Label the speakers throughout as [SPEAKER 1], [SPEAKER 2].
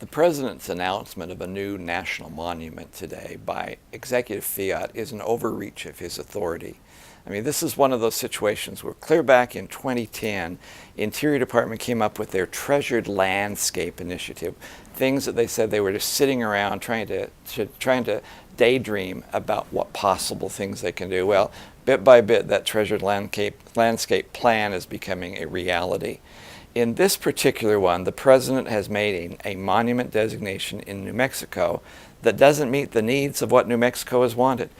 [SPEAKER 1] The President's announcement of a new national monument today by executive fiat is an overreach of his authority. I mean, this is one of those situations where clear back in 2010, Interior Department came up with their treasured landscape initiative, things that they said they were just sitting around trying to daydream about what possible things they can do. Well, bit by bit, that treasured landscape plan is becoming a reality. In this particular one, the President has made a monument designation in New Mexico that doesn't meet the needs of what New Mexico has wanted.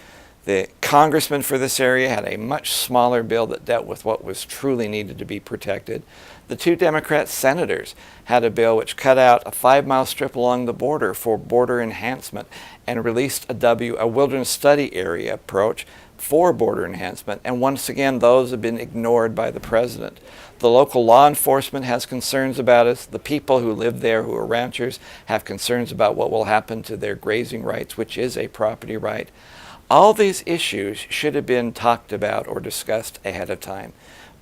[SPEAKER 1] The congressman for this area had a much smaller bill that dealt with what was truly needed to be protected. The two Democrat senators had a bill which cut out a 5-mile strip along the border for border enhancement and released a wilderness study area approach for border enhancement, and once again those have been ignored by the President. The local law enforcement has concerns about us. The people who live there, who are ranchers, have concerns about what will happen to their grazing rights, which is a property right. All these issues should have been talked about or discussed ahead of time.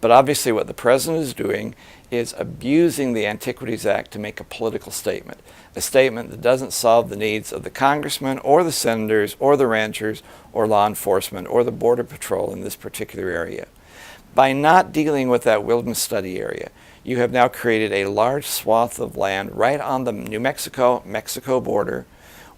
[SPEAKER 1] But obviously what the President is doing is abusing the Antiquities Act to make a political statement, a statement that doesn't solve the needs of the congressmen or the senators or the ranchers or law enforcement or the Border Patrol in this particular area. By not dealing with that wilderness study area, you have now created a large swath of land right on the New Mexico border,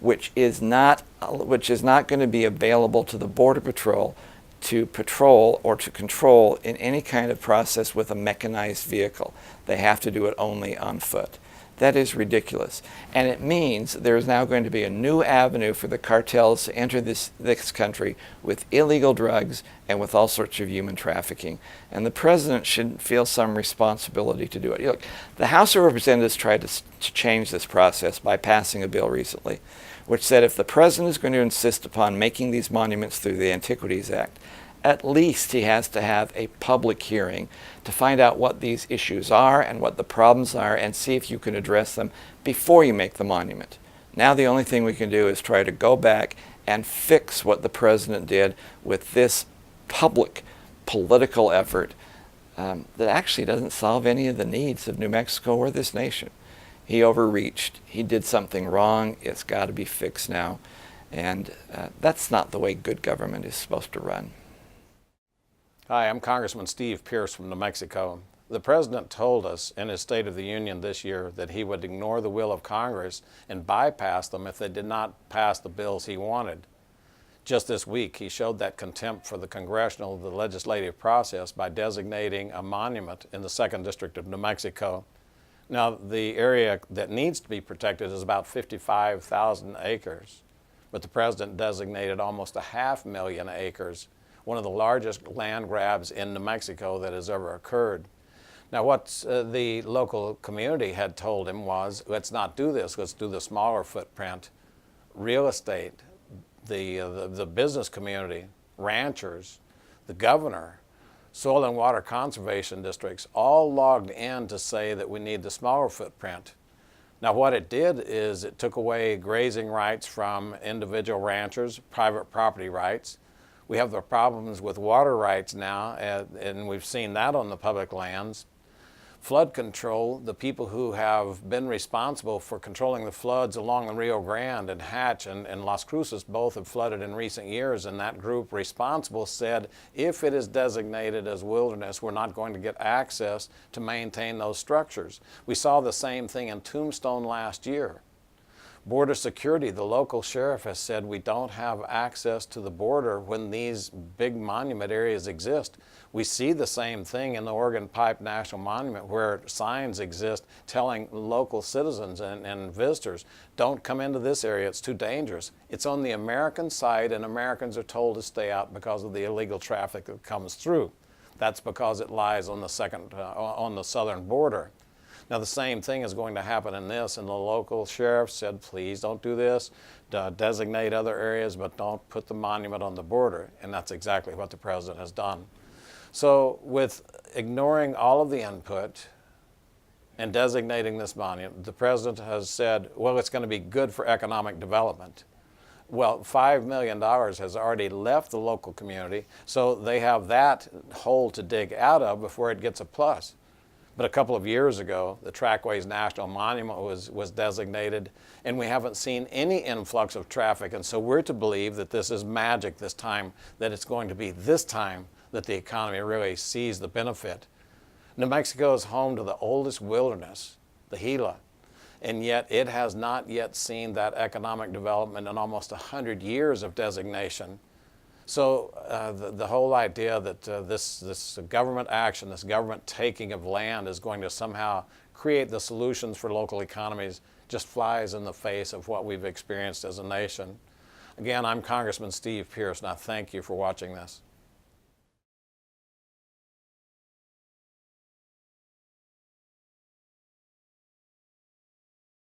[SPEAKER 1] which is not going to be available to the Border Patrol to patrol or to control in any kind of process with a mechanized vehicle. They have to do it only on foot. That is ridiculous. And it means there is now going to be a new avenue for the cartels to enter this country with illegal drugs and with all sorts of human trafficking. And the President should feel some responsibility to do it. Look, the House of Representatives tried to change this process by passing a bill recently, which said if the President is going to insist upon making these monuments through the Antiquities Act, at least he has to have a public hearing to find out what these issues are and what the problems are and see if you can address them before you make the monument. Now the only thing we can do is try to go back and fix what the President did with this public political effort that actually doesn't solve any of the needs of New Mexico or this nation. He overreached. He did something wrong. It's got to be fixed now. And that's not the way good government is supposed to run.
[SPEAKER 2] Hi, I'm Congressman Steve Pearce from New Mexico. The President told us in his State of the Union this year that he would ignore the will of Congress and bypass them if they did not pass the bills he wanted. Just this week, he showed that contempt for the legislative process by designating a monument in the 2nd District of New Mexico. Now, the area that needs to be protected is about 55,000 acres, but the President designated almost 500,000 acres, one of the largest land grabs in New Mexico that has ever occurred. Now, what the local community had told him was, let's not do this, let's do the smaller footprint. Real estate, the business community, ranchers, the governor, soil and water conservation districts all logged in to say that we need the smaller footprint. Now what it did is it took away grazing rights from individual ranchers, private property rights. We have the problems with water rights now, and we've seen that on the public lands. Flood control, the people who have been responsible for controlling the floods along the Rio Grande and Hatch and Las Cruces both have flooded in recent years, and that group responsible said if it is designated as wilderness, we're not going to get access to maintain those structures. We saw the same thing in Tombstone last year. Border security, the local sheriff has said we don't have access to the border when these big monument areas exist. We see the same thing in the Oregon Pipe National Monument where signs exist telling local citizens and visitors, don't come into this area, it's too dangerous. It's on the American side and Americans are told to stay out because of the illegal traffic that comes through. That's because it lies on the southern border. Now the same thing is going to happen in this, and the local sheriff said, please don't do this, designate other areas, but don't put the monument on the border, and that's exactly what the President has done. So with ignoring all of the input and designating this monument, the President has said, well, it's going to be good for economic development. Well, $5 million has already left the local community, so they have that hole to dig out of before it gets a plus. But a couple of years ago, the Trackways National Monument was designated, and we haven't seen any influx of traffic. And so we're to believe that this is magic this time, that it's going to be this time that the economy really sees the benefit. New Mexico is home to the oldest wilderness, the Gila, and yet it has not yet seen that economic development in almost 100 years of designation. So the whole idea that this government action, this government taking of land is going to somehow create the solutions for local economies just flies in the face of what we've experienced as a nation. Again, I'm Congressman Steve Pearce, and I thank you for watching this.